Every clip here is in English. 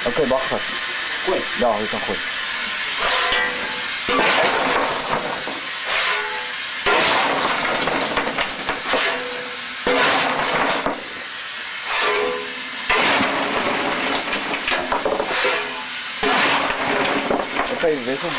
Oké, wacht even. Gooi. Ja, je kan gooien. Oké, wissel.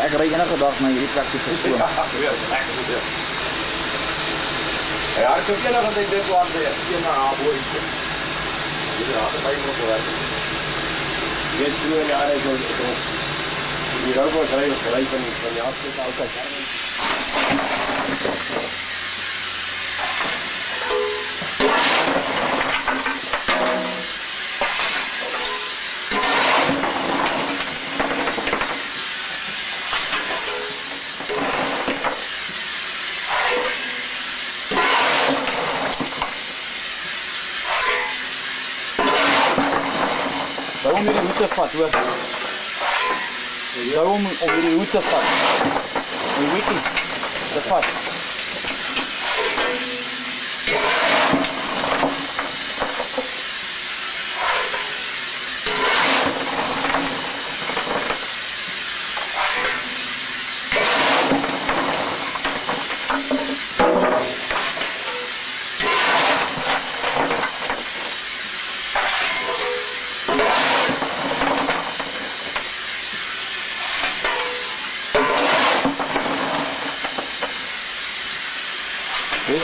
Ek ry enige dag na hierdie plek toe persoon. Ja, ek goed ja. Ja, ek het enige tyd dit waar sy een na haar boer is. Dit raak by moet werk. Dit doen jare is ons die robot ry van die afsit altyd. Om hierdie hoed te vat, hoor. Om hierdie hoed te vat. Die hoedie te vat.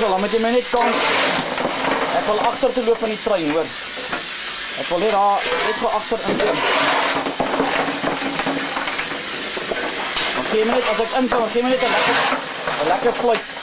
Dan moet jy my net kans. Ek wil agter te loop van die trein, hoor. Ek wil net daar net gou agter inkom. Maar gee my net as ek inkom, gee my net 'n lekker fluit.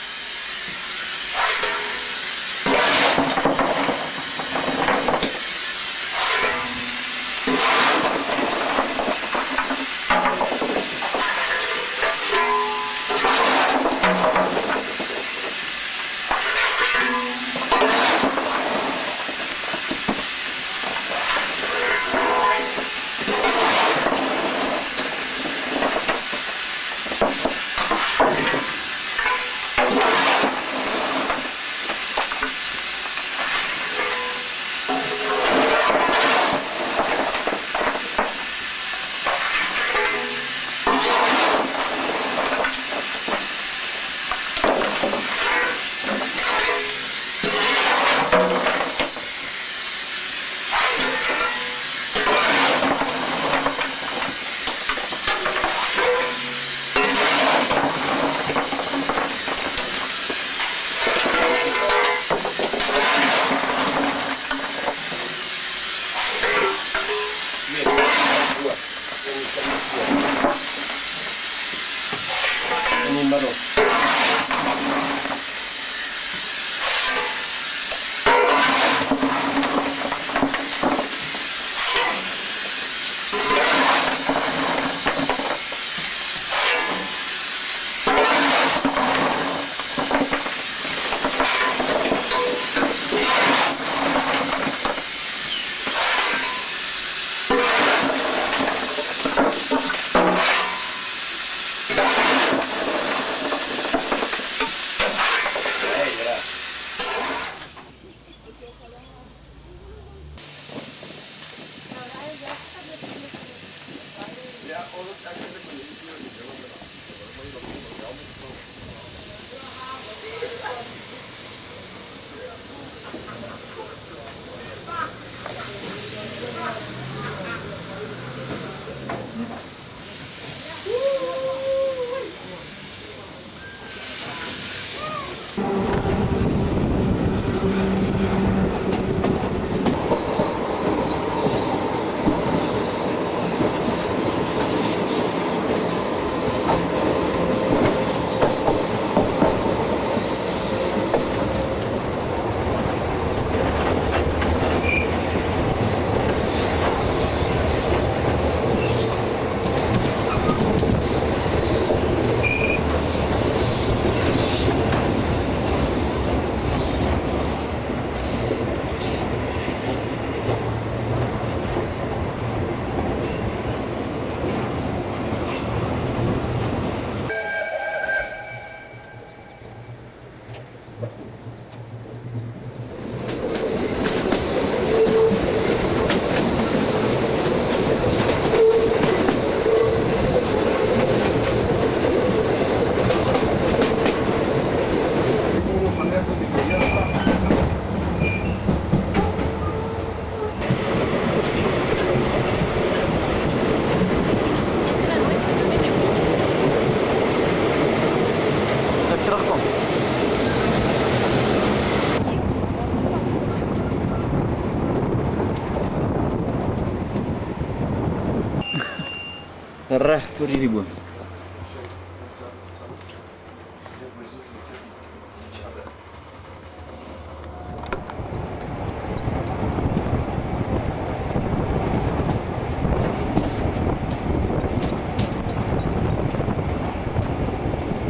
Reg voor hierdie boom.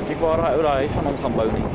Kyk waar daai ou daai huis van hom gaan bou nie.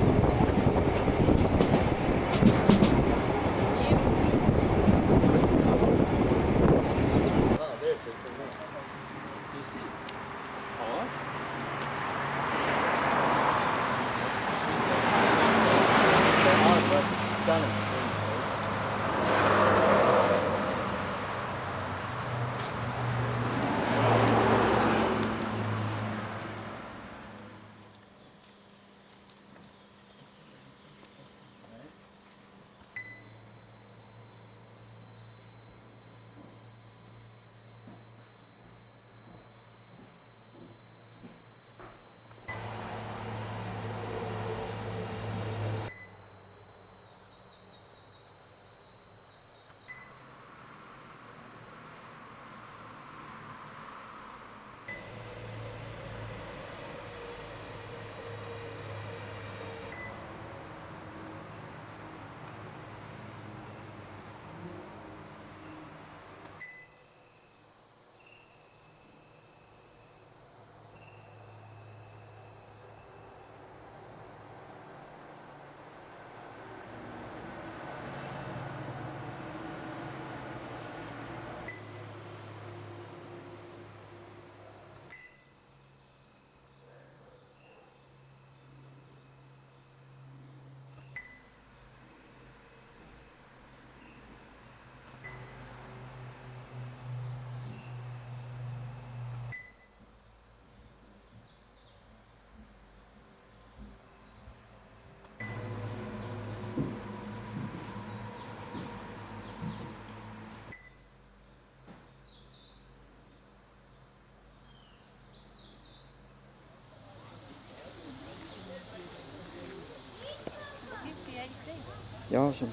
Ja, so.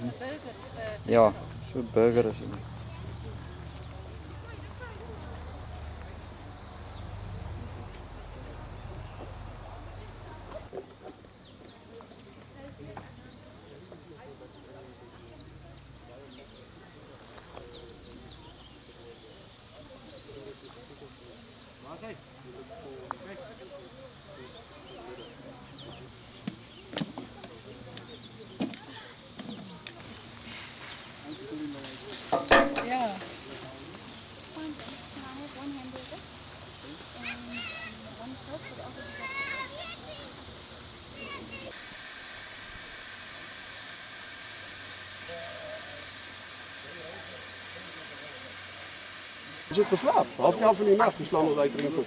Ja, so burger is dit. Is het geslapen? Half van die nacht die slaan we erin voor.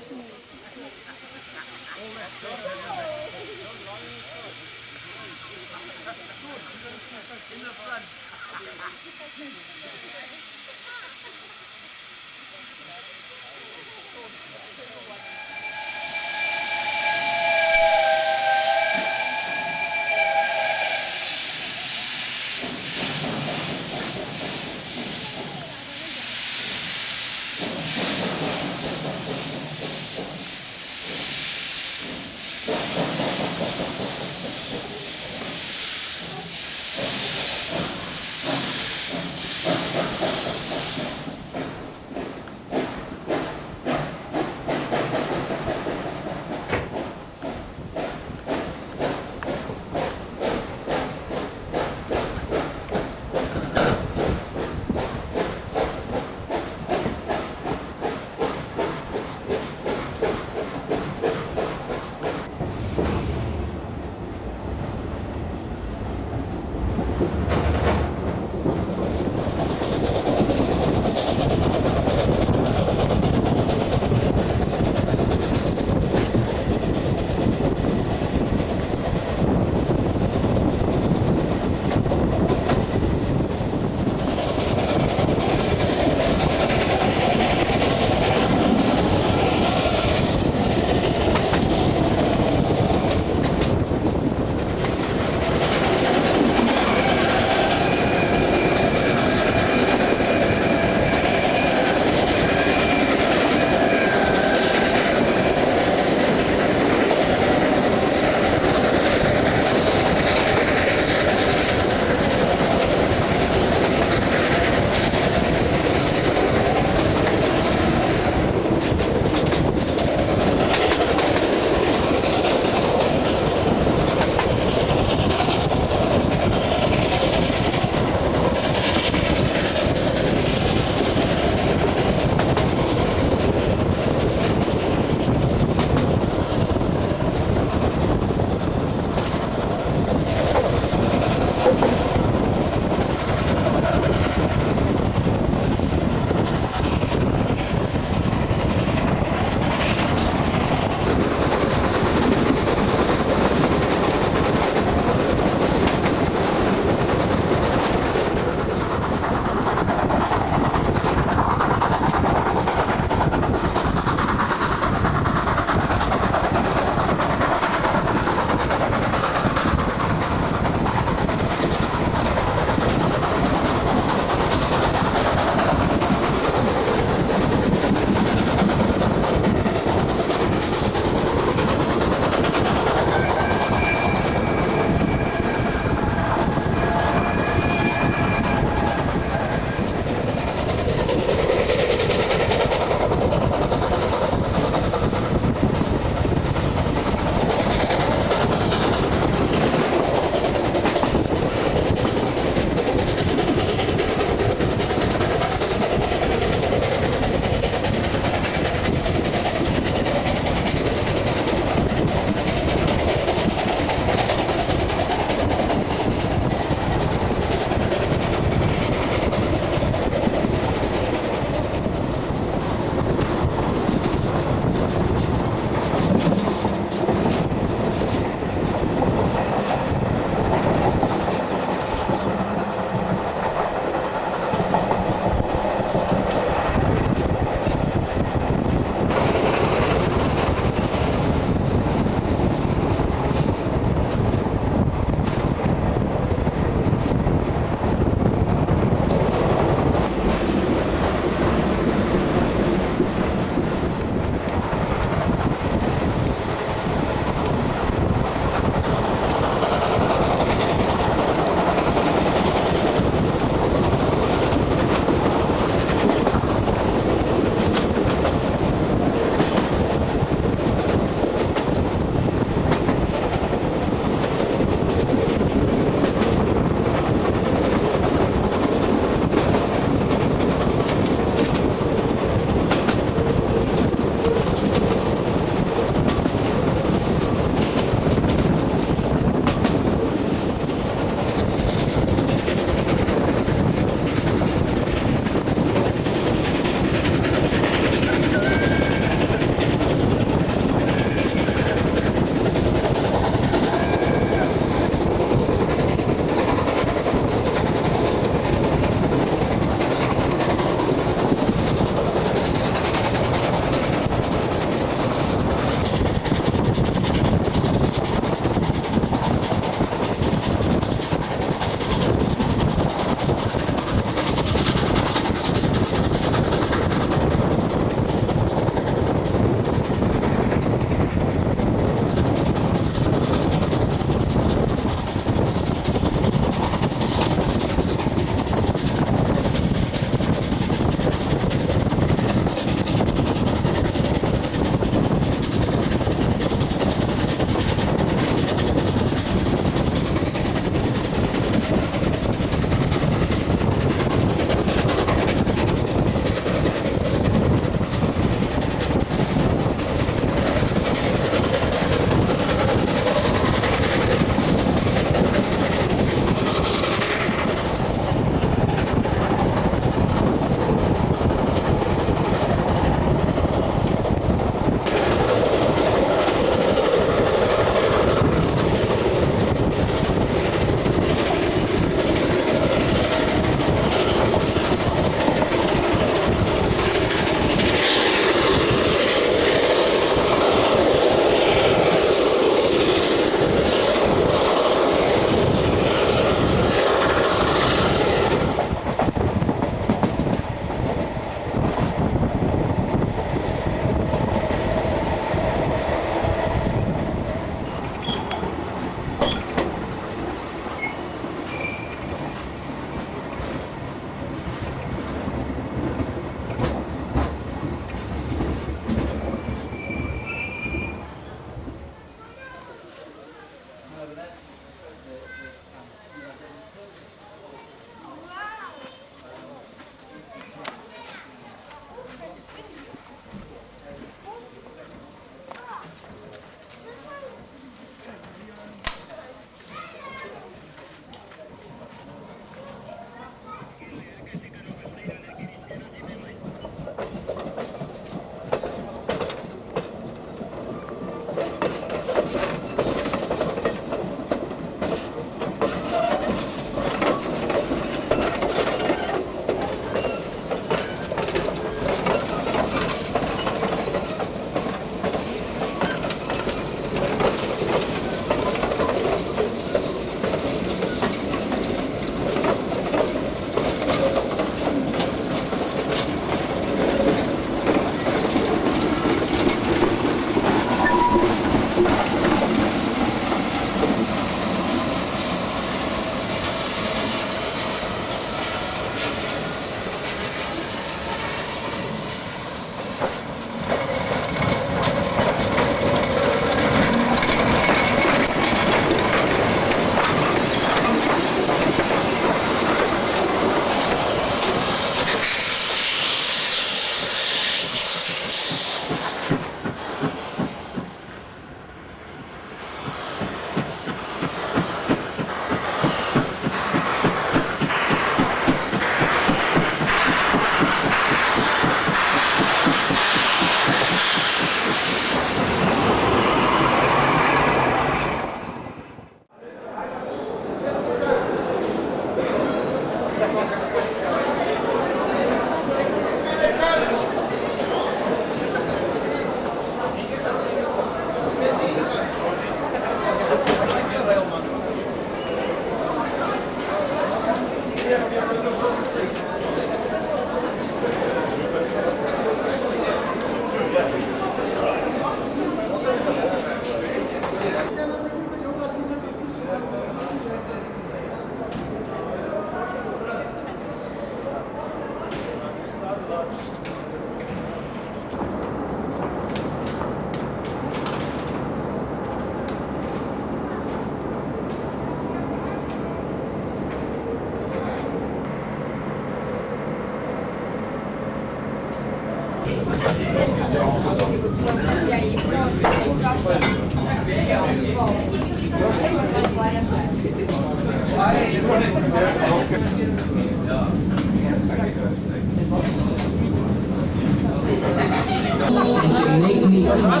But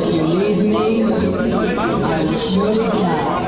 if you leave me, I will surely die.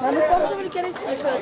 Dan kom ze weer een keer iets krijgen.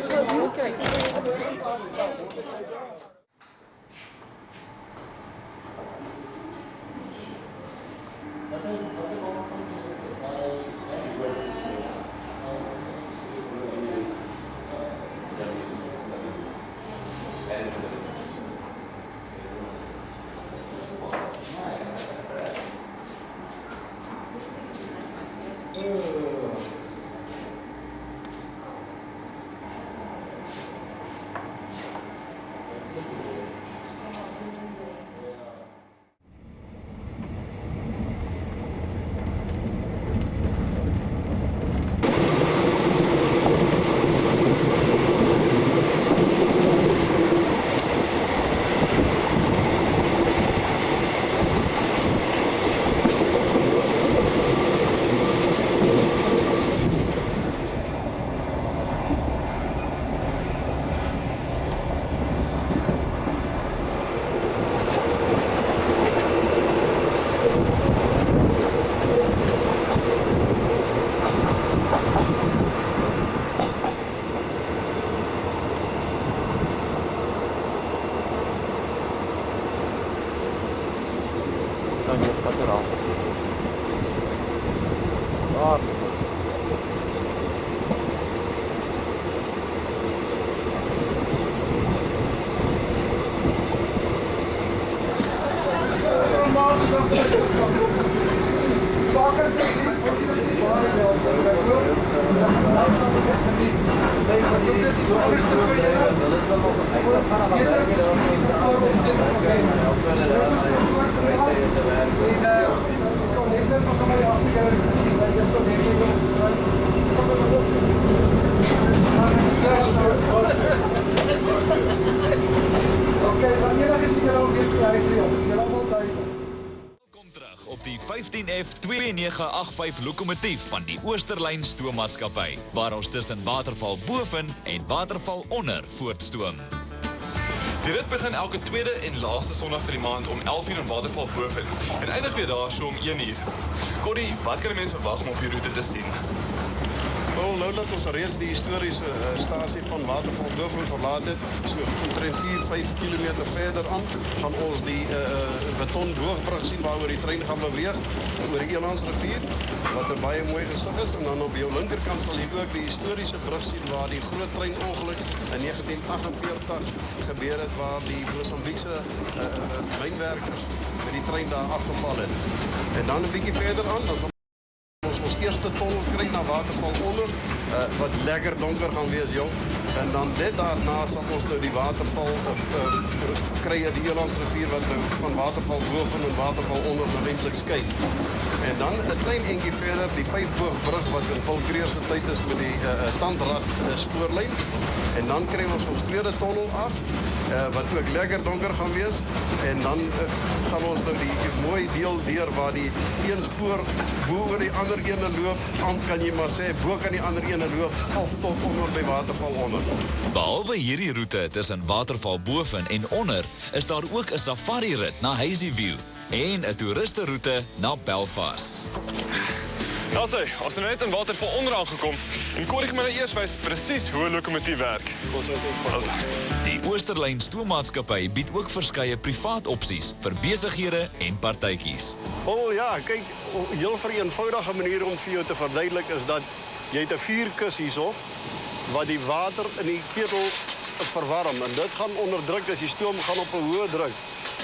Op die 15F2985 lokomotief van die Oosterlyn Stoommaatskappy, waar ons tussen Waterval boven en Waterval onder voortstoom. Die rit begin elke tweede en laaste Sondag van die maand om 11:00 in Waterval boven en eindig weer daar so om 1:00. Corrie, wat kan 'n mens verwag om op die roete te sien? Wel, nou dat ons reeds die historiese stasie van Waterval boven verlaat het, so omtrent 4-5 kilometer verder aan, gaan ons die beton boogbrug sien waaroor die trein gaan beweeg oor die Elandsrivier, wat 'n baie mooi gesig is. En dan op jou linkerkant sal jy ook die historiese brug sien waar die groot treinongeluk in 1948 gebeur het, waar die Mosambiekse mynwerkers met die trein daar afgeval het. En dan 'n bietjie verder aan, dan sal ons eerste tonnel kry na Waterval onder, wat lekker donker gaan wees, jong. En dan net daarna sal ons nou die waterval kry in die Elandsrivier, wat nou van Waterval boven en Waterval onder nou eintlik skei. En dan 'n klein entjie verder, die 5-boogbrug wat in Paul Kreer se tyd is met die tandrad spoorlyn. En dan kry ons ons tweede tonnel af, wat ook lekker donker gaan wees. En dan gaan ons nou die mooi deel deur waar die een spoor bo oor die ander ene loop, aan kan jy maar sê, bo kan die ander ene loop, of tot onder by Waterval onder. Behalwe hierdie roete tussen Waterval boven en onder, is daar ook 'n safari-rit na Hazyview en 'n toeristeroete na Belfast. Ja, sê, ons het net in Waterval onder aangekom en Corrie gaan my nou eers wys presies hoe 'n lokomotief werk. Die Oosterlyn Stoommaatskappy bied ook verskeie privaat opsies vir besighede en partytjies. Ja, kyk, 'n heel vereenvoudige manier om vir jou te verduidelik is dat jy het 'n vuurkus hierso wat die water in die ketel verwarm, en dit gaan onderdruk as die stoom gaan op 'n hoë druk.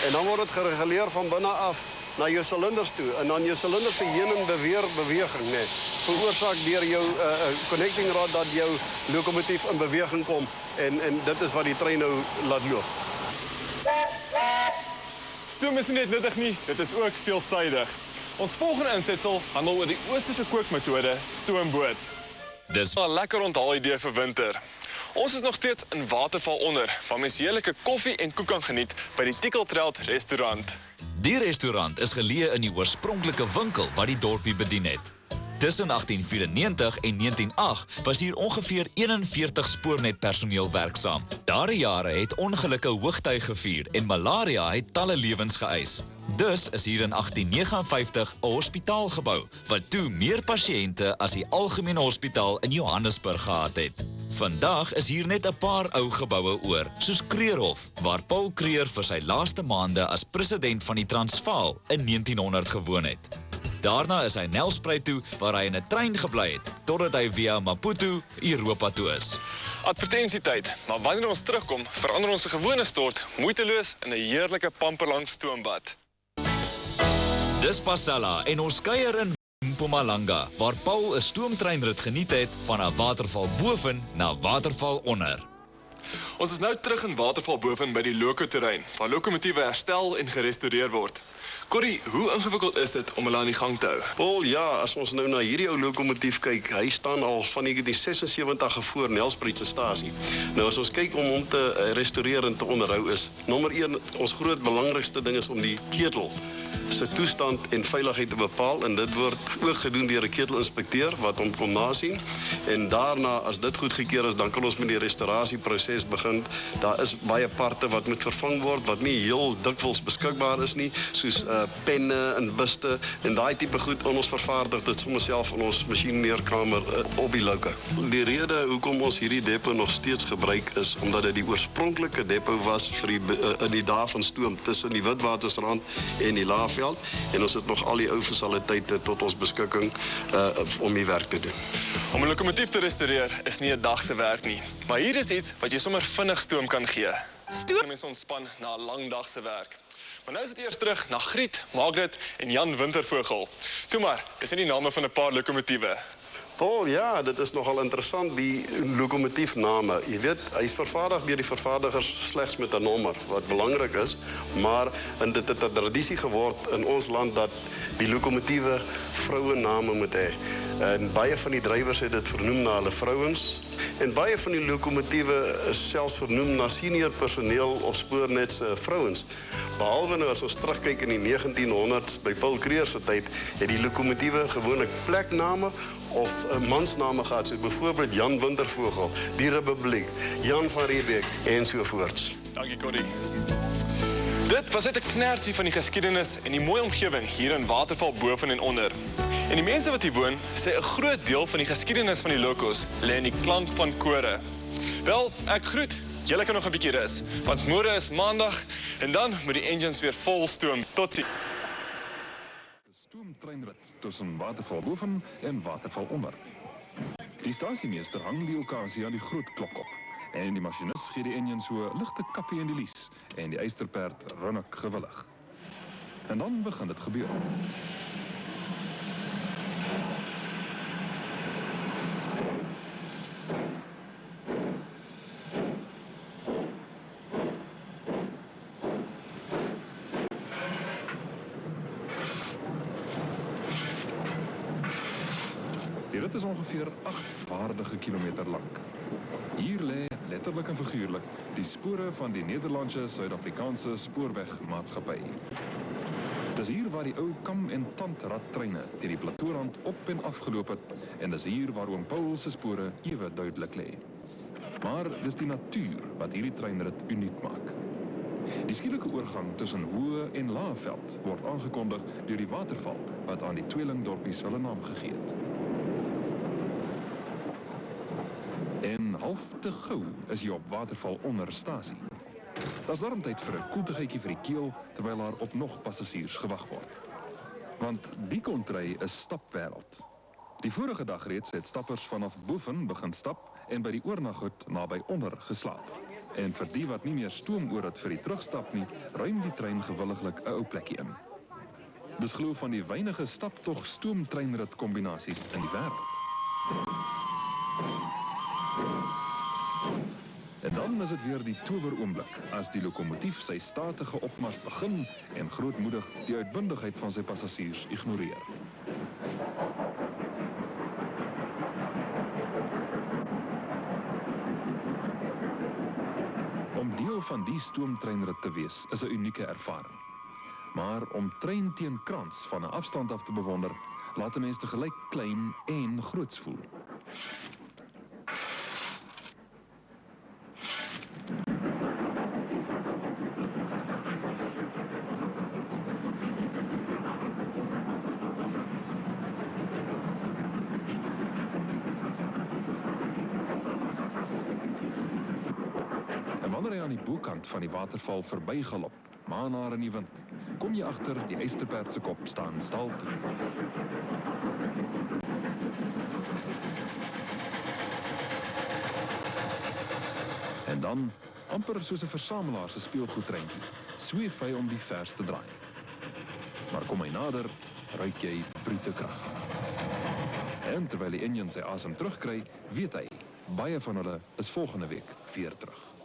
En dan word dit gereguleer van binne af na jou silinders toe, en dan jou silinders se heen en weer beweging, net veroorsaak deur jou connecting rod dat jou lokomotief in beweging kom, en dit is wat die trein nou laat loop. Stoom is nie net nuttig nie, dit is ook veelsidig. Ons volgende insetsel handel oor die oosterse kookmetode, stoomboot. Dis 'n lekker onthaalidee vir winter. Ons is nog steeds in Waterval onder, waar mens heerlike koffie en koek kan geniet by die Tikkeltraut restaurant. Die restaurant is geleë in die oorspronklike winkel wat die dorpie bedien het. Tussen 1894 en 1908 was hier ongeveer 41 spoornetpersoneel werksaam. Daardie jare het ongelukke hoogtyd gevier en malaria het talle lewens geëis. Dus is hier in 1859 'n hospitaal gebou, wat toe meer pasiënte as die Algemene Hospitaal in Johannesburg gehad het. Vandag is hier net 'n paar ou geboue oor, soos Kreerhof, waar Paul Kreer vir sy laaste maande as president van die Transvaal in 1900 gewoon het. Daarna is hy Nelspruit toe, waar hy in 'n trein gebly het, totdat hy via Maputo, Europa toe is. Advertensietyd, maar wanneer ons terugkom, verander ons 'n gewone stort moeiteloos in 'n heerlike Pamperlang stoombad. Dis Pasella en ons kuier in Mpumalanga, waar Paul 'n stoomtreinrit geniet het van 'n waterval boven na waterval onder. Ons is nou terug in waterval boven by die lokoterrein, waar lokomotiewe herstel en gerestoreer word. Corrie, hoe ingewikkeld is dit om hulle aan die gang te hou? Paul, ja, as ons nou na hierdie ou lokomotief kyk, hy staan al van 1976 voor Nelspruit se stasie. Nou as ons kyk om hom te restaureer en te onderhou is, nommer 1, ons groot belangrikste ding is om die ketel se toestand en veiligheid te bepaal, en dit word ook gedoen deur 'n ketelinspekteur wat hom kom nasien, en daarna as dit goedgekeur is, dan kan ons met die restaurasieproses begin. Daar is baie parte wat moet vervang word wat nie heel dikwels beskikbaar is nie, soos penne en buste en daai tipe goed. Ons vervaardig dit sommer self in ons masjienmeerkamer op die loke. Die rede hoekom ons hierdie depo nog steeds gebruik is omdat dit die oorspronklike depo was vir in die dae van stoom tussen die Witwatersrand en die Laagveld, en ons het nog al die ou fasiliteite tot ons beskikking om die werk te doen. Om 'n lokomotief te restaureer is nie 'n dag se werk nie, maar hier is iets wat jy sommer vinnig stoom kan gee. Stoom mense ontspan na 'n lang dag se werk. Maar nou is dit eers terug na Griet, Margaret en Jan Wintervogel. Toe maar, dis nie die name van 'n paar lokomotiewe. Paul, ja, dit is nogal interessant, die lokomotiefname. Jy weet, hy is vervaardig deur die vervaardigers slegs met 'n nommer, wat belangrik is, maar dit het 'n tradisie geword in ons land dat die lokomotiewe vrouenname moet hê. En baie van die drywers het dit vernoem na hulle vrouens, en baie van die lokomotiewe is selfs vernoem na senior personeel of spoornet se vrouens. Behalwe nou as ons terugkyk in die 1900s by Paul Kreer se tyd, het die lokomotiewe gewoonlik plekname of mansname gehad, soos byvoorbeeld Jan Wintervogel, die Republiek, Jan van Riebeeck ensovoorts. Dankie Corrie. Dit was net 'n knertsie van die geskiedenis en die mooi omgewing hier in Waterval boven en onder. En die mense wat hier woon, sê 'n groot deel van die geskiedenis van die lokos lê in die klank van kore. Wel, ek groet. Julle kan nog 'n bietjie rus, want môre is Maandag en dan moet die engines weer vol stoom. Totsiens. Stoomtreinrit tussen Waterval boven en Waterval onder. Die stasiemeester hang die okasie aan die groot klok op. En die masjinis gee die enjin so ligte kappie in die lies. En die eysterperd runnik gewillig. En dan begin dit gebeur. Die rit is ongeveer 8 waardige kilometer lang. Hier lê, letterlik en figuurlik, die spore van die Nederlandse Suid-Afrikaanse spoorwegmaatskappy. Dis hier waar die ou kam- en tandradtreine teen die platoorand op en afgeloop het, en dis hier waar oom Paul se spore ewe duidelik lê. Maar dis die natuur wat hierdie treinrit uniek maak. Die skielike oorgang tussen Hoë en Laagveld word aangekondig deur die waterval wat aan die tweelingdorpies hulle naam gegee het. En half te gou is jy op Waterval onder stasie. Daar's daarom tyd vir 'n koeltegitjie vir die keel terwyl daar op nog passasiers gewag word. Want die kontry is stapwêreld. Die vorige dag reeds het stappers vanaf boven begin stap en by die oornaghut naby onder geslaap. En vir die wat nie meer stoom oor het vir die terugstap nie, ruim die trein gewilliglik 'n ou plekkie in. Dis glo van die weinige staptog stoomtreinrit kombinasies in die wêreld. En dan is dit weer die toweroomblik as die lokomotief sy statige opmars begin en grootmoedig die uitbundigheid van sy passasiers ignoreer. Om deel van die stoomtreinrit te wees is 'n unieke ervaring. Maar om trein teen krans van 'n afstand af te bewonder, laat 'n mens tegelyk klein en groots voel. En wanneer hy aan die bokant van die waterval verbygalop, maanaar in die wind, kom jy agter die eysterperd se kop staan stal toe. En dan, amper soos 'n versamelaar se speelgoedtreintjie, sweef hy om die vers te draai. Maar kom hy nader, ruik jy brute krag. En terwyl die enjin sy asem terugkry, weet hy, baie van hulle is volgende week weer terug.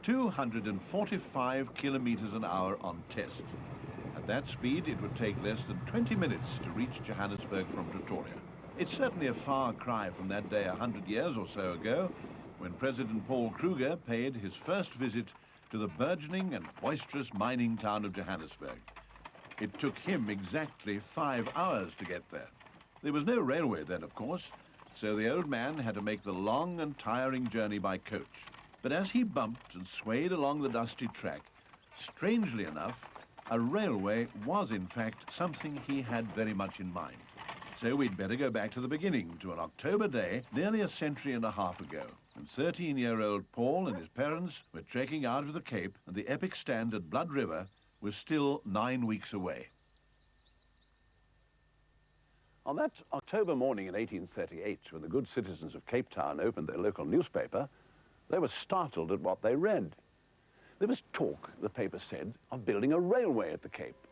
...245 kilometers an hour on test. At that speed, it would take less than 20 minutes to reach Johannesburg from Pretoria. It's certainly a far cry from that day 100 years or so ago, when President Paul Kruger paid his first visit to the burgeoning and boisterous mining town of Johannesburg. It took him exactly 5 hours to get there. There was no railway then, of course, so the old man had to make the long and tiring journey by coach. But as he bumped and swayed along the dusty track, strangely enough, a railway was in fact something he had very much in mind. So we'd better go back to the beginning, to an October day nearly a century and a half ago, when 13-year-old Paul and his parents were trekking out of the Cape, and the epic stand at Blood River was still 9 weeks away. On that October morning in 1838, when the good citizens of Cape Town opened their local newspaper, they were startled at what they read. There was talk, the paper said, of building a railway at the Cape.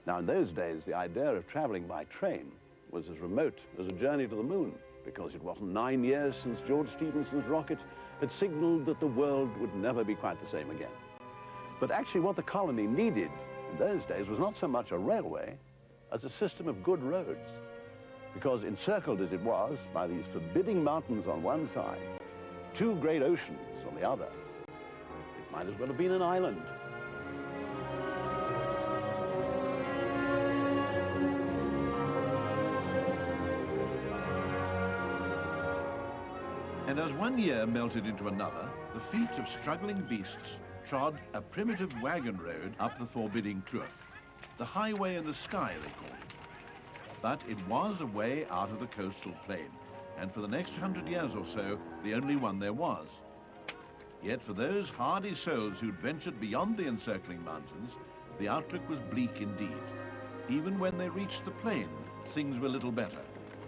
Now, in those days, the idea of traveling by train was as remote as a journey to the moon, because it wasn't 9 years since George Stephenson's rocket had signaled that the world would never be quite the same again. But actually what the colony needed in those days was not so much a railway as a system of good roads, because encircled as it was by these forbidding mountains on one side, 2 great oceans on the other, it might as well have been an island. And as one year melted into another, the feet of struggling beasts trod a primitive wagon road up the forbidding kloof. The highway in the sky, they called it. But it was a way out of the coastal plain, and for the next 100 years or so, the only one there was. Yet for those hardy souls who'd ventured beyond the encircling mountains, the outlook was bleak indeed. Even when they reached the plain, things were little better.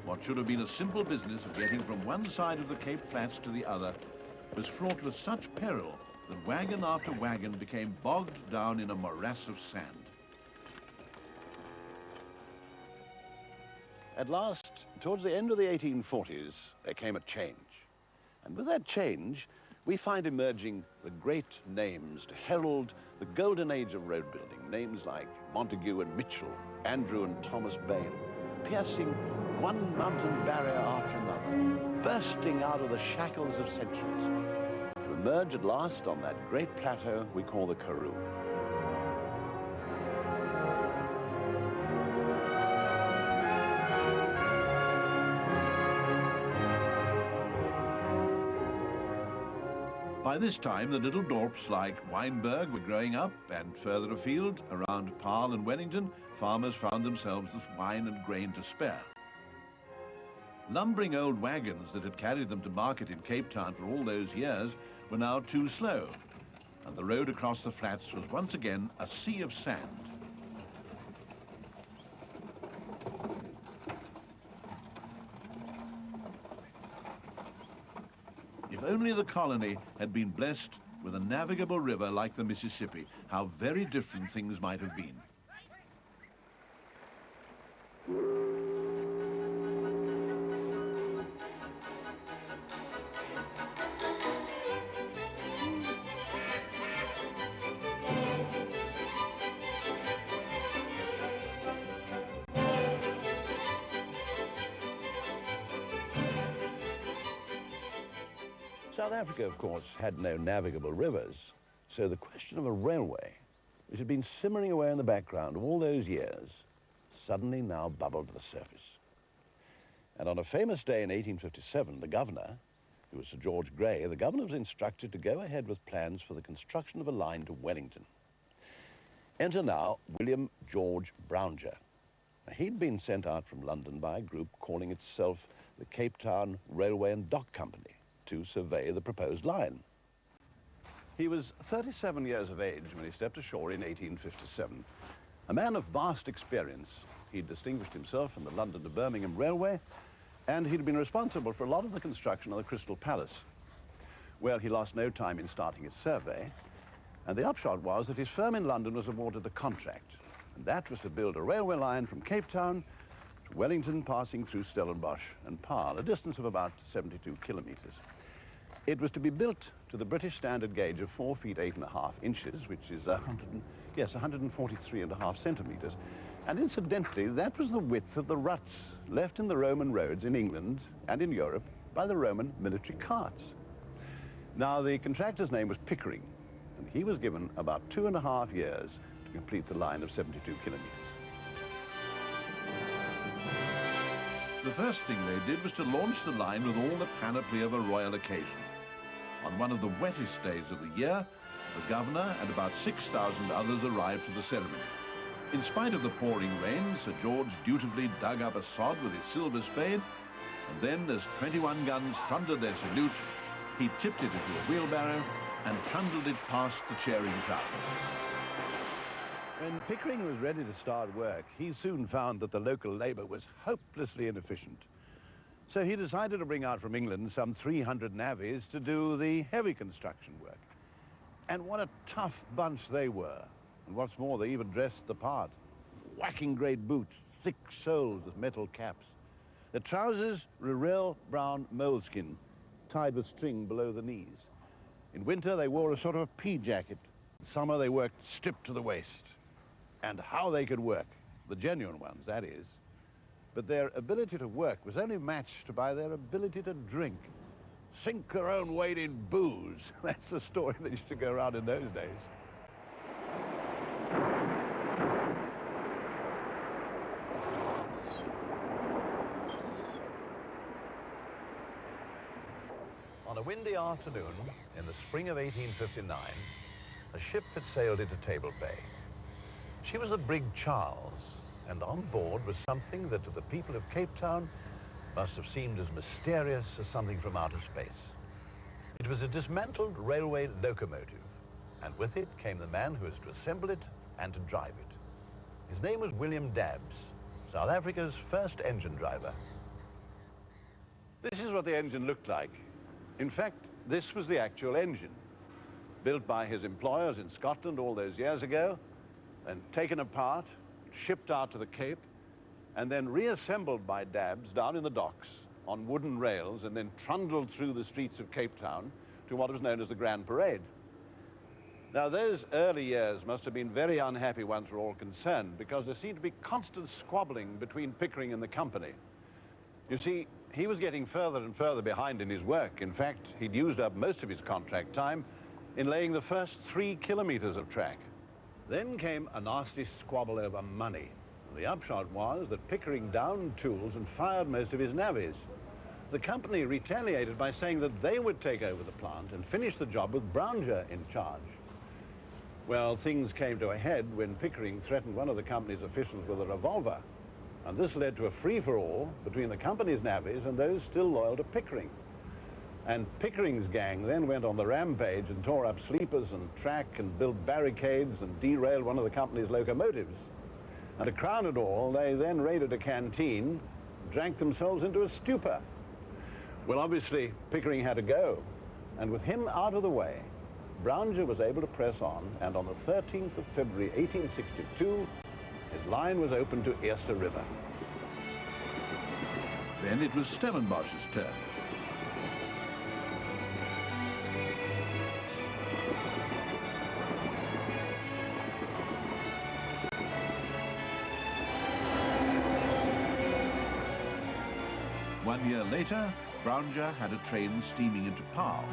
What should have been a simple business of getting from one side of the Cape Flats to the other was fraught with such peril that wagon after wagon became bogged down in a morass of sand. At last, towards the end of the 1840s, there came a change. And with that change, we find emerging the great names to herald the golden age of road building. Names like Montague and Mitchell, Andrew and Thomas Bain, piercing one mountain barrier after another, bursting out of the shackles of centuries, to emerge at last on that great plateau we call the Karoo. By this time, the little dorps like Wynberg were growing up, and further afield, around Paarl and Wellington, farmers found themselves with wine and grain to spare. Lumbering old wagons that had carried them to market in Cape Town for all those years were now too slow, and the road across the flats was once again a sea of sand. If only the colony had been blessed with a navigable river like the Mississippi, how very different things might have been. South Africa, of course, had no navigable rivers, so the question of a railway, which had been simmering away in the background all those years, suddenly now bubbled to the surface. And on a famous day in 1857, the governor, who was Sir George Grey, the governor was instructed to go ahead with plans for the construction of a line to Wellington. Enter now William George Brownger. Now, he'd been sent out from London by a group calling itself the Cape Town Railway and Dock Company to survey the proposed line. He was 37 years of age when he stepped ashore in 1857. A man of vast experience, he'd distinguished himself in the London to Birmingham Railway, and he'd been responsible for a lot of the construction of the Crystal Palace. Well, he lost no time in starting his survey, and the upshot was that his firm in London was awarded the contract, and that was to build a railway line from Cape Town to Wellington, passing through Stellenbosch and Paarl, a distance of about 72 kilometers. It was to be built to the British standard gauge of 4 feet 8.5 inches, which is 143.5 centimeters. And incidentally, that was the width of the ruts left in the Roman roads in England and in Europe by the Roman military carts. Now, the contractor's name was Pickering, and he was given about 2.5 years to complete the line of 72 kilometers. The first thing they did was to launch the line with all the panoply of a royal occasion. On one of the wettest days of the year, the governor and about 6,000 others arrived for the ceremony. In spite of the pouring rain, Sir George dutifully dug up a sod with his silver spade, and then, as 21 guns thundered their salute, he tipped it into a wheelbarrow and trundled it past the cheering crowds. When Pickering was ready to start work, he soon found that the local labour was hopelessly inefficient. So he decided to bring out from England some 300 navvies to do the heavy construction work. And what a tough bunch they were. And what's more, they even dressed the part. Whacking great boots, thick soles with metal caps. The trousers, Rurel brown moleskin, tied with string below the knees. In winter, they wore a sort of a pea jacket. In summer, they worked stripped to the waist. And how they could work, the genuine ones, that is. But their ability to work was only matched by their ability to drink. Sink their own weight in booze. That's the story that used to go around in those days. On a windy afternoon in the spring of 1859, a ship had sailed into Table Bay. She was the brig Charles, and on board was something that to the people of Cape Town must have seemed as mysterious as something from outer space. It was a dismantled railway locomotive, and with it came the man who was to assemble it and to drive it. His name was William Dabbs, South Africa's first engine driver. This is what the engine looked like. In fact, this was the actual engine, built by his employers in Scotland all those years ago, and taken apart, shipped out to the Cape, and then reassembled by Dabbs down in the docks on wooden rails, and then trundled through the streets of Cape Town to what was known as the Grand Parade. Now, those early years must have been very unhappy ones for all concerned, because there seemed to be constant squabbling between Pickering and the company. You see, he was getting further and further behind in his work. In fact, he'd used up most of his contract time in laying the first 3 kilometers of track. Then came a nasty squabble over money. The upshot was that Pickering downed tools and fired most of his navvies. The company retaliated by saying that they would take over the plant and finish the job with Brownger in charge. Well, things came to a head when Pickering threatened one of the company's officials with a revolver. And this led to a free-for-all between the company's navvies and those still loyal to Pickering. And Pickering's gang then went on the rampage and tore up sleepers and track and built barricades and derailed one of the company's locomotives. And to crown it all, they then raided a canteen, drank themselves into a stupor. Well, obviously, Pickering had to go. And with him out of the way, Brownger was able to press on, and on the 13th of February 1862, his line was opened to Eerste River. Then it was Stellenbosch's turn. One year later, Brownger had a train steaming into Paarl.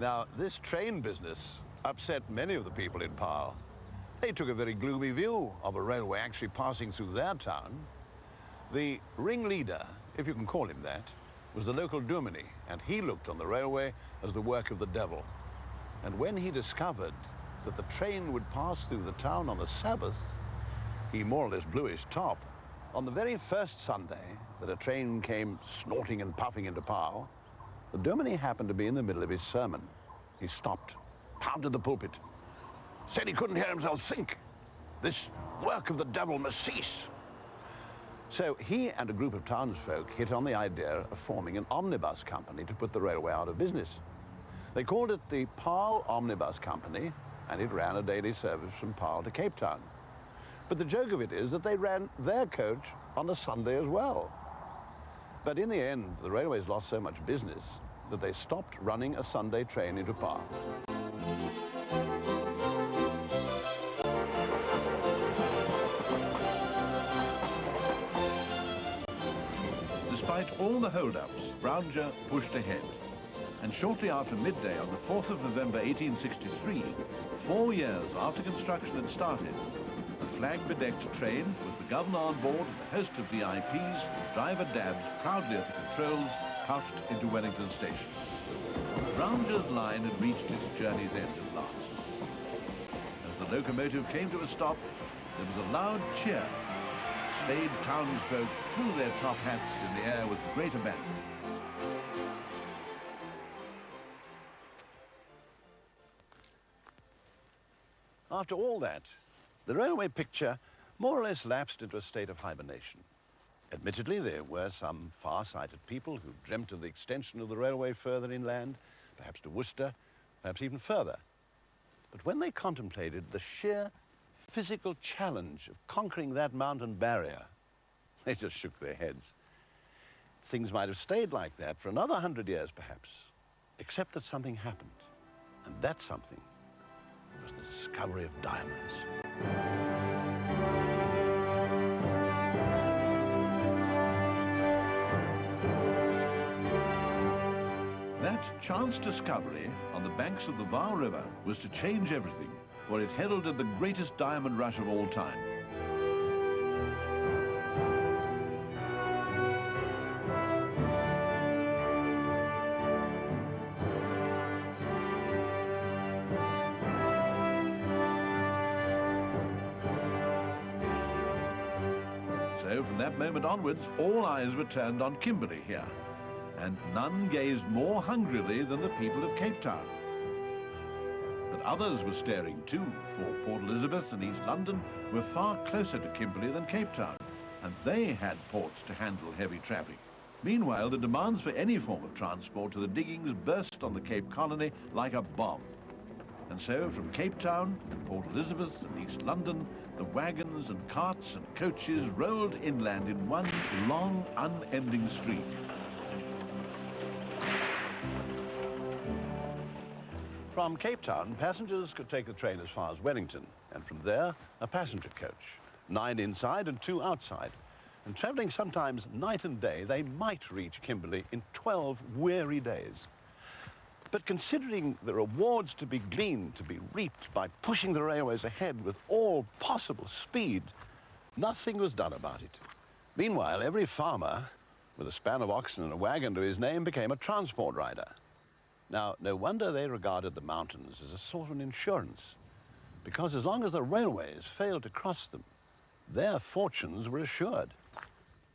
Now, this train business upset many of the people in Paarl. They took a very gloomy view of a railway actually passing through their town. The ringleader, if you can call him that, was the local dominie, and he looked on the railway as the work of the devil. And when he discovered that the train would pass through the town on the Sabbath, he more or less blew his top. On the very first Sunday that a train came snorting and puffing into Paarl, the dominie happened to be in the middle of his sermon. He stopped, pounded the pulpit, said he couldn't hear himself think. This work of the devil must cease. So he and a group of townsfolk hit on the idea of forming an omnibus company to put the railway out of business. They called it the Paarl Omnibus Company, and it ran a daily service from Paarl to Cape Town. But the joke of it is that they ran their coach on a Sunday as well. But in the end, the railways lost so much business that they stopped running a Sunday train into Paarl. Despite all the hold-ups, Brownger pushed ahead. And shortly after midday on the 4th of November 1863, 4 years after construction had started, a flag-bedecked train with the governor on board and a host of VIPs, driver Dabbs proudly at the controls, puffed into Wellington Station. Brownger's line had reached its journey's end at last. As the locomotive came to a stop, there was a loud cheer. Staid townsfolk threw their top hats in the air with great abandon. After all that, the railway picture more or less lapsed into a state of hibernation. Admittedly, there were some far-sighted people who dreamt of the extension of the railway further inland, perhaps to Worcester, perhaps even further. But when they contemplated the sheer physical challenge of conquering that mountain barrier, they just shook their heads. Things might have stayed like that for another 100 years, perhaps, except that something happened. And that something was the discovery of diamonds. That chance discovery on the banks of the Vaal River was to change everything, for it heralded the greatest diamond rush of all time. So from that moment onwards, all eyes were turned on Kimberley here, and none gazed more hungrily than the people of Cape Town. But others were staring too, for Port Elizabeth and East London were far closer to Kimberley than Cape Town, and they had ports to handle heavy traffic. Meanwhile, the demands for any form of transport to the diggings burst on the Cape Colony like a bomb. And so from Cape Town and Port Elizabeth and East London, the wagons and carts and coaches rolled inland in one long, unending stream. From Cape Town, passengers could take the train as far as Wellington, and from there, a passenger coach, 9 inside and 2 outside. And traveling sometimes night and day, they might reach Kimberley in 12 weary days. But considering the rewards to be gleaned, to be reaped by pushing the railways ahead with all possible speed, nothing was done about it. Meanwhile, every farmer with a span of oxen and a wagon to his name became a transport rider. Now, no wonder they regarded the mountains as a sort of an insurance. because as long as the railways failed to cross them, their fortunes were assured.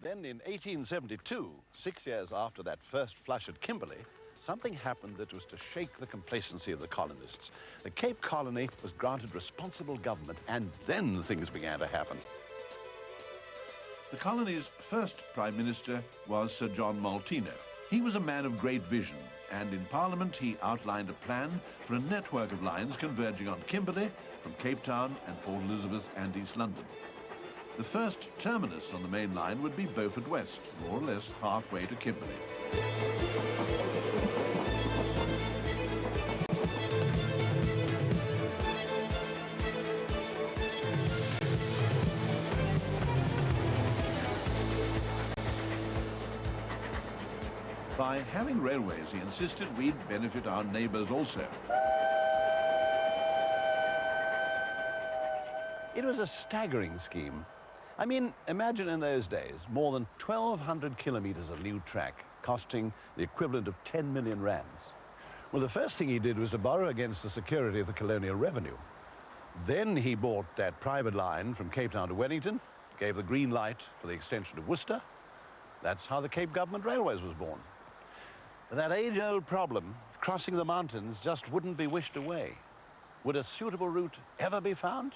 Then in 1872, 6 years after that first flush at Kimberley, something happened that was to shake the complacency of the colonists. The Cape Colony was granted responsible government, and then things began to happen. The colony's first Prime Minister was Sir John Maltino. He was a man of great vision, and in Parliament he outlined a plan for a network of lines converging on Kimberley from Cape Town and Port Elizabeth and East London. The first terminus on the main line would be Beaufort West, more or less halfway to Kimberley. By having railways, he insisted, we'd benefit our neighbours also. It was a staggering scheme. I mean, imagine in those days, more than 1,200 kilometres of new track costing the equivalent of 10 million rands. Well, the first thing he did was to borrow against the security of the colonial revenue. Then he bought that private line from Cape Town to Wellington, gave the green light for the extension to Worcester. That's how the Cape Government Railways was born. But that age-old problem of crossing the mountains just wouldn't be wished away. Would a suitable route ever be found?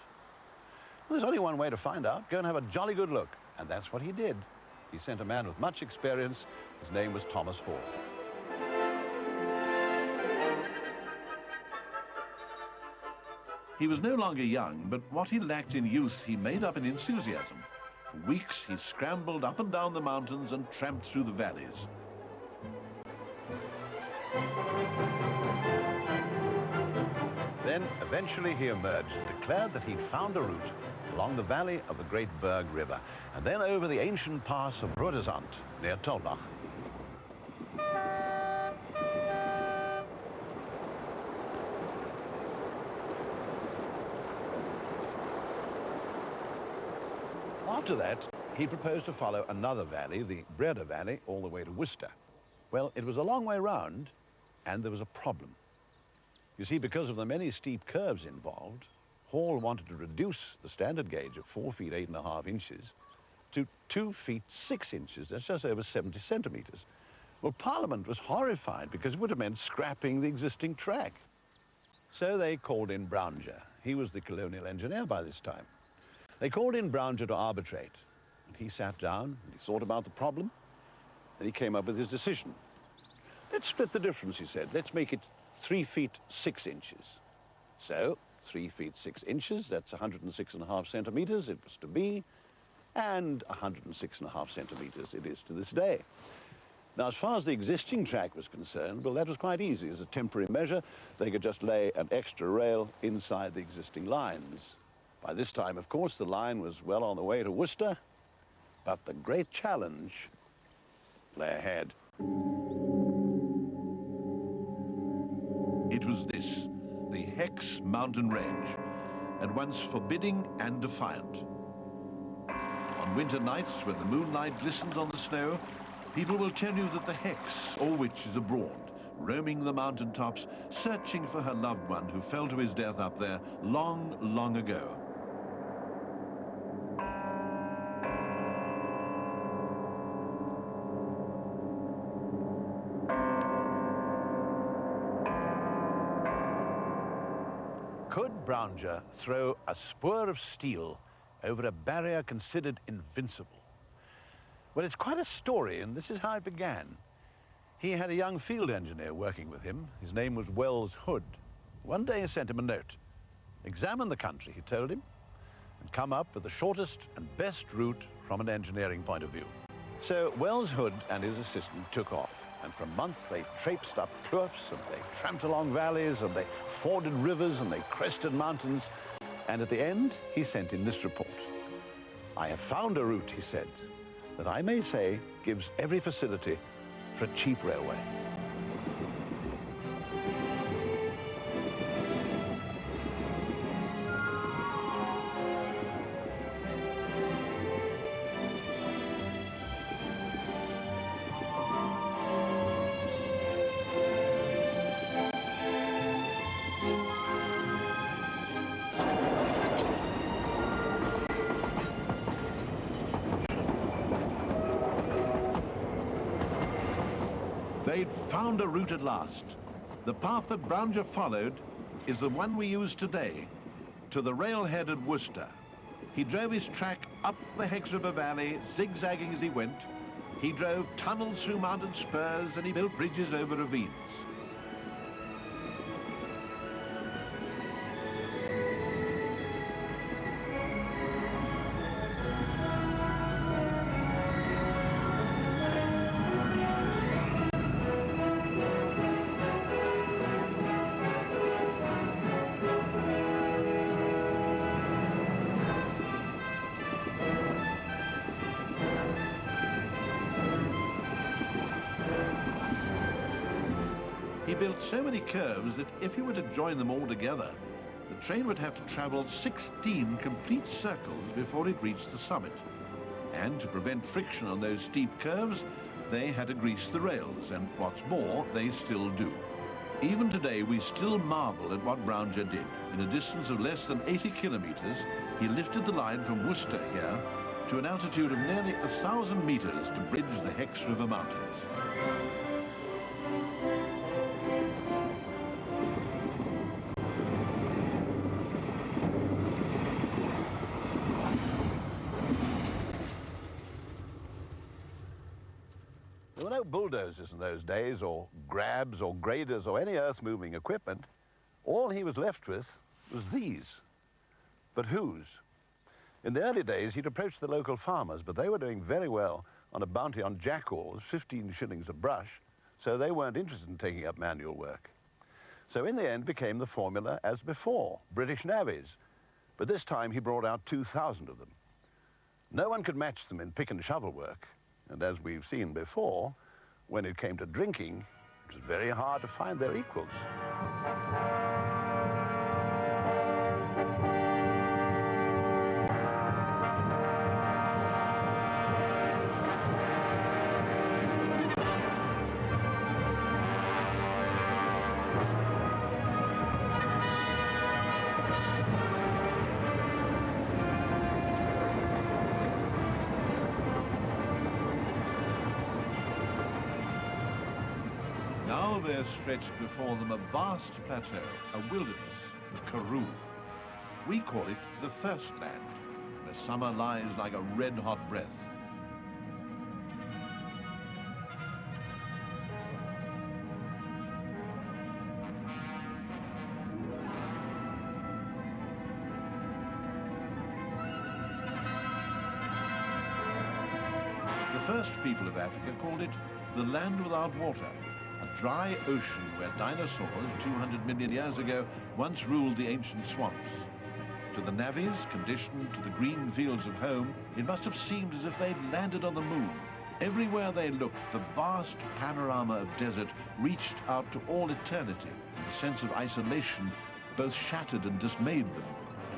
Well, there's only one way to find out. Go and have a jolly good look. And that's what he did. He sent a man with much experience. His name was Thomas Hall. He was no longer young, but what he lacked in youth he made up in enthusiasm. For weeks he scrambled up and down the mountains and tramped through the valleys. Then, eventually, he emerged and declared that he'd found a route along the valley of the Great Berg River, and then over the ancient pass of Rhodesand near Tolbach. After that, he proposed to follow another valley, the Breda Valley, all the way to Worcester. Well, it was a long way round, and there was a problem. You see, because of the many steep curves involved, Hall wanted to reduce the standard gauge of 4 feet 8.5 inches to 2 feet 6 inches. That's just over 70 centimeters. Well, Parliament was horrified because it would have meant scrapping the existing track. So they called in Brownger. He was the colonial engineer by this time. They called in Brownger to arbitrate. And he sat down and he thought about the problem, and he came up with his decision. Let's split the difference, he said. Let's make it 3 feet 6 inches. So, 3 feet 6 inches, that's 106.5 centimeters it was to be, and 106.5 centimeters it is to this day. Now, as far as the existing track was concerned, well, that was quite easy. As a temporary measure, they could just lay an extra rail inside the existing lines. By this time, of course, the line was well on the way to Worcester, but the great challenge lay ahead. It was this, the Hex mountain range, at once forbidding and defiant. On winter nights, when the moonlight glistens on the snow, people will tell you that the Hex, or witch, is abroad, roaming the mountain tops, searching for her loved one who fell to his death up there long, long ago. Could Brownger throw a spur of steel over a barrier considered invincible? Well, it's quite a story, and this is how it began. He had a young field engineer working with him. His name was Wells Hood. One day he sent him a note. Examine the country, he told him, and come up with the shortest and best route from an engineering point of view. So Wells Hood and his assistant took off. And for a month, they traipsed up cliffs, and they tramped along valleys, and they forded rivers, and they crested mountains. And at the end, he sent in this report. I have found a route, he said, that I may say gives every facility for a cheap railway. They'd found a route at last. The path that Brounger followed is the one we use today, to the railhead at Worcester. He drove his track up the Hex River Valley, zigzagging as he went. He drove tunnels through mountain spurs, and he built bridges over ravines. He built so many curves that if you were to join them all together, the train would have to travel 16 complete circles before it reached the summit. And to prevent friction on those steep curves, they had to grease the rails, and what's more, they still do. Even today, we still marvel at what Brounger did. In a distance of less than 80 kilometers, he lifted the line from Worcester here to an altitude of nearly 1,000 meters to bridge the Hex River Mountains. There were no bulldozers in those days, or grabs, or graders, or any earth-moving equipment. All he was left with was these. But whose? In the early days, he'd approached the local farmers, but they were doing very well on a bounty on jackals, 15 shillings a brush, so they weren't interested in taking up manual work. So in the end became the formula as before, British navvies. But this time he brought out 2,000 of them. No one could match them in pick and shovel work. And as we've seen before, when it came to drinking, it was very hard to find their equals. Now there stretched before them a vast plateau, a wilderness, the Karoo. We call it the Thirst Land, where summer lies like a red-hot breath. The first people of Africa called it the land without water, a dry ocean where dinosaurs 200 million years ago once ruled the ancient swamps. To the navvies, conditioned to the green fields of home, it must have seemed as if they'd landed on the moon. Everywhere they looked, the vast panorama of desert reached out to all eternity, and the sense of isolation both shattered and dismayed them.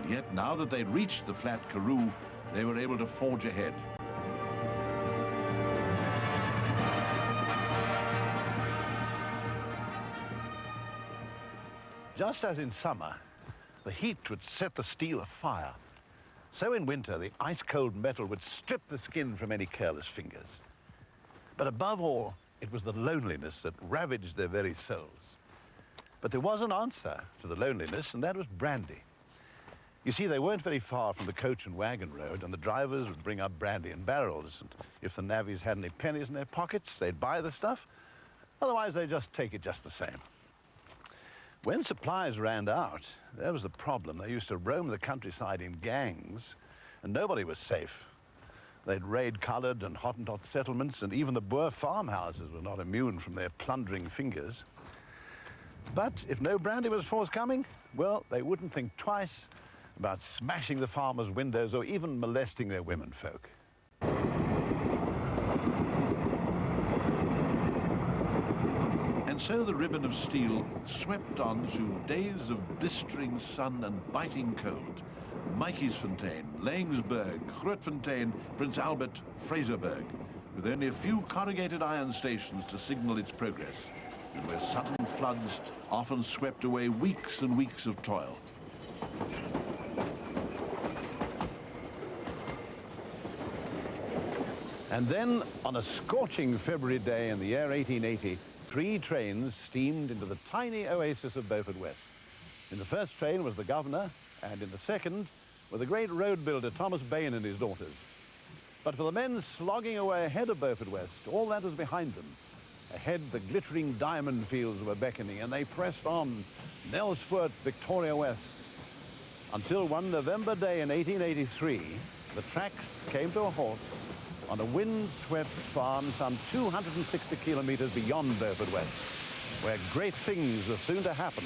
And yet, now that they'd reached the flat Karoo, they were able to forge ahead. Just as in summer, the heat would set the steel afire, so in winter the ice-cold metal would strip the skin from any careless fingers. But above all, it was the loneliness that ravaged their very souls. But there was an answer to the loneliness, and that was brandy. You see, they weren't very far from the coach and wagon road, and the drivers would bring up brandy in barrels, and if the navvies had any pennies in their pockets, they'd buy the stuff. Otherwise, they'd just take it just the same. When supplies ran out, there was the problem. They used to roam the countryside in gangs, and nobody was safe. They'd raid coloured and Hottentot settlements, and even the Boer farmhouses were not immune from their plundering fingers. But if no brandy was forthcoming, well, they wouldn't think twice about smashing the farmers' windows or even molesting their womenfolk. And so the ribbon of steel swept on through days of blistering sun and biting cold. Mikeysfontein, Langsburg, Grootfontein, Prince Albert, Fraserburg, with only a few corrugated iron stations to signal its progress, and where sudden floods often swept away weeks and weeks of toil. And then, on a scorching February day in the year 1880, 3 trains steamed into the tiny oasis of Beaufort West. In the first train was the governor, and in the second were the great road builder Thomas Bain and his daughters. But for the men slogging away ahead of Beaufort West, all that was behind them. Ahead, the glittering diamond fields were beckoning, and they pressed on, Nell Swart, Victoria West, until one November day in 1883, the tracks came to a halt on a wind-swept farm some 260 kilometers beyond Beaufort West, where great things were soon to happen.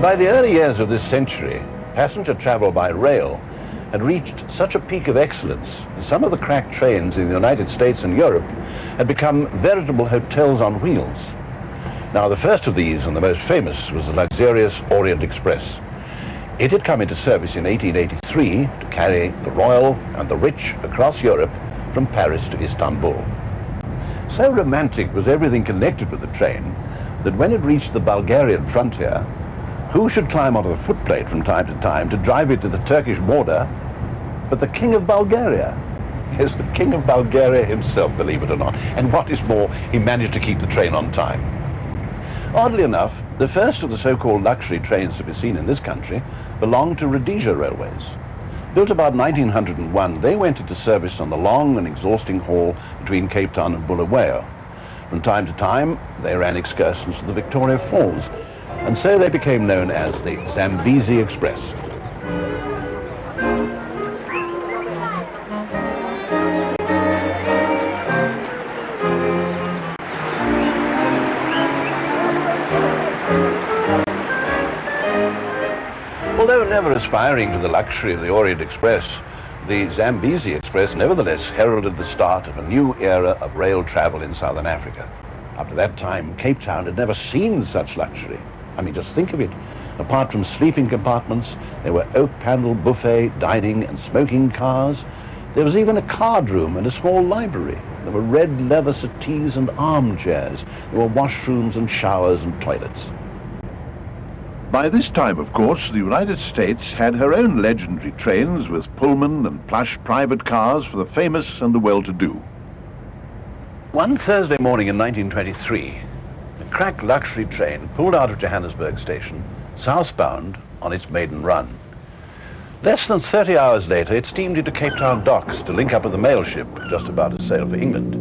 By the early years of this century, passenger travel by rail had reached such a peak of excellence that some of the crack trains in the United States and Europe had become veritable hotels on wheels. Now, the first of these and the most famous was the luxurious Orient Express. It had come into service in 1883 to carry the royal and the rich across Europe from Paris to Istanbul. So romantic was everything connected with the train that when it reached the Bulgarian frontier, who should climb onto the footplate from time to time to drive it to the Turkish border but the King of Bulgaria? Yes, the King of Bulgaria himself, believe it or not. And what is more, he managed to keep the train on time. Oddly enough, the first of the so-called luxury trains to be seen in this country belonged to Rhodesia Railways. Built about 1901, they went into service on the long and exhausting haul between Cape Town and Bulawayo. From time to time, they ran excursions to the Victoria Falls, and so they became known as the Zambezi Express. Although never aspiring to the luxury of the Orient Express, the Zambezi Express nevertheless heralded the start of a new era of rail travel in southern Africa. Up to that time, Cape Town had never seen such luxury. I mean, just think of it. Apart from sleeping compartments, there were oak-paneled buffet, dining and smoking cars. There was even a card room and a small library. There were red leather settees and armchairs. There were washrooms and showers and toilets. By this time, of course, the United States had her own legendary trains with Pullman and plush private cars for the famous and the well-to-do. One Thursday morning in 1923, a crack luxury train pulled out of Johannesburg station, southbound on its maiden run. Less than 30 hours later, it steamed into Cape Town docks to link up with the mail ship just about to sail for England.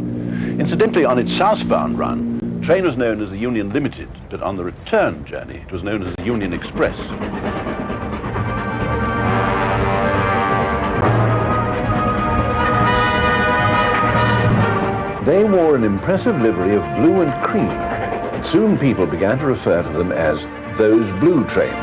Incidentally, on its southbound run, the train was known as the Union Limited, but on the return journey, it was known as the Union Express. They wore an impressive livery of blue and cream, and soon people began to refer to them as those blue trains.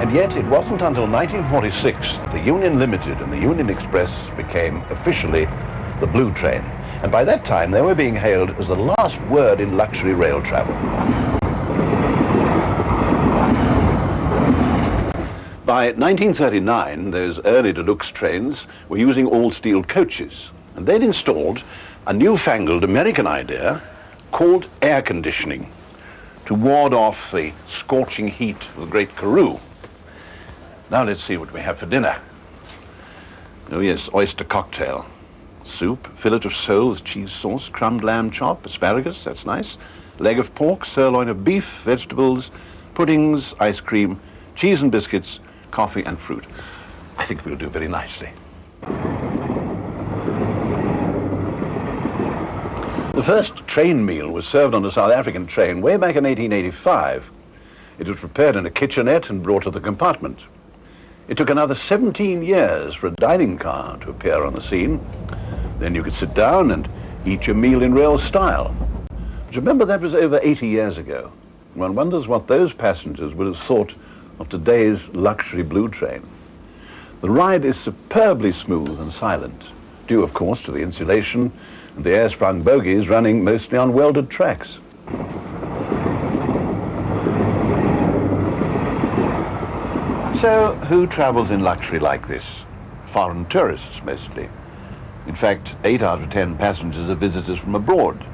And yet it wasn't until 1946 that the Union Limited and the Union Express became officially the blue train. And by that time they were being hailed as the last word in luxury rail travel. By 1939, those early deluxe trains were using all-steel coaches, and they'd installed a newfangled American idea called air conditioning to ward off the scorching heat of the Great Karoo. Now let's see what we have for dinner. Oh yes, oyster cocktail. Soup, fillet of sole with cheese sauce, crumbed lamb chop, asparagus, that's nice, leg of pork, sirloin of beef, vegetables, puddings, ice cream, cheese and biscuits, coffee and fruit. I think we'll do very nicely. The first train meal was served on a South African train way back in 1885. It was prepared in a kitchenette and brought to the compartment. It took another 17 years for a dining car to appear on the scene. Then you could sit down and eat your meal in real style. But remember, that was over 80 years ago. One wonders what those passengers would have thought of today's luxury blue train. The ride is superbly smooth and silent, due of course to the insulation and the air-sprung bogies running mostly on welded tracks. So, who travels in luxury like this? Foreign tourists, mostly. In fact, 8 out of 10 passengers are visitors from abroad.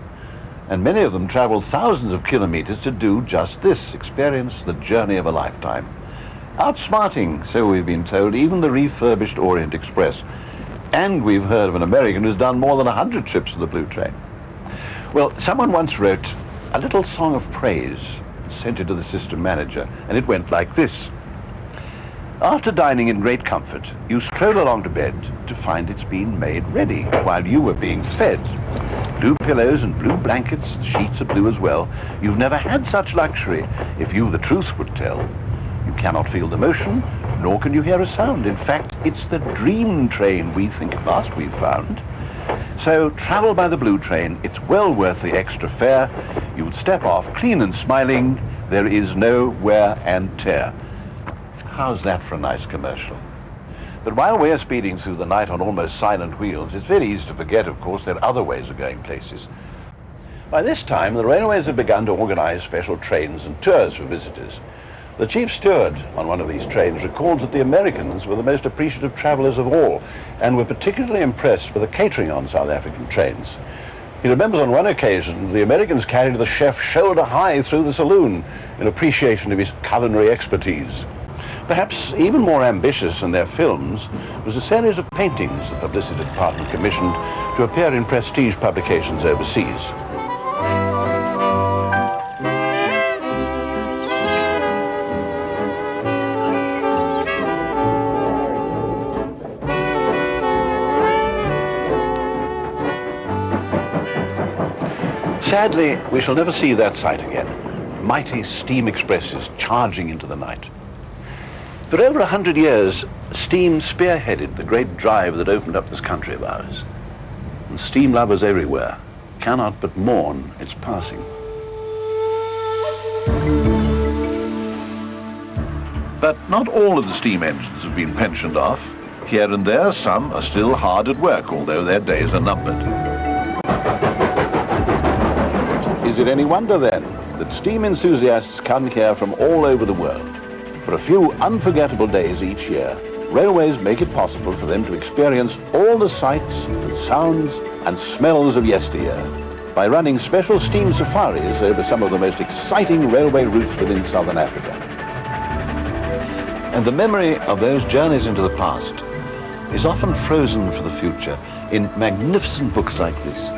And many of them travel thousands of kilometers to do just this, experience the journey of a lifetime. Outsmarting, so we've been told, even the refurbished Orient Express. And we've heard of an American who's done more than 100 trips to the Blue Train. Well, someone once wrote a little song of praise, sent it to the system manager, and it went like this. After dining in great comfort, you stroll along to bed to find it's been made ready while you were being fed. Blue pillows and blue blankets, the sheets are blue as well. You've never had such luxury, if you the truth would tell. You cannot feel the motion, nor can you hear a sound. In fact, it's the dream train we think at last we've found. So travel by the Blue Train. It's well worth the extra fare. You'll step off clean and smiling. There is no wear and tear. How's that for a nice commercial? But while we're speeding through the night on almost silent wheels, it's very easy to forget, of course, there are other ways of going places. By this time, the railways have begun to organize special trains and tours for visitors. The chief steward on one of these trains records that the Americans were the most appreciative travelers of all and were particularly impressed with the catering on South African trains. He remembers on one occasion the Americans carried the chef shoulder high through the saloon in appreciation of his culinary expertise. Perhaps even more ambitious than their films was a series of paintings the publicity department commissioned to appear in prestige publications overseas. Sadly, we shall never see that sight again. Mighty steam expresses charging into the night. For over 100 years, steam spearheaded the great drive that opened up this country of ours. And steam lovers everywhere cannot but mourn its passing. But not all of the steam engines have been pensioned off. Here and there, some are still hard at work, although their days are numbered. Is it any wonder, then, that steam enthusiasts come here from all over the world? For a few unforgettable days each year, railways make it possible for them to experience all the sights and sounds and smells of yesteryear by running special steam safaris over some of the most exciting railway routes within southern Africa. And the memory of those journeys into the past is often frozen for the future in magnificent books like this.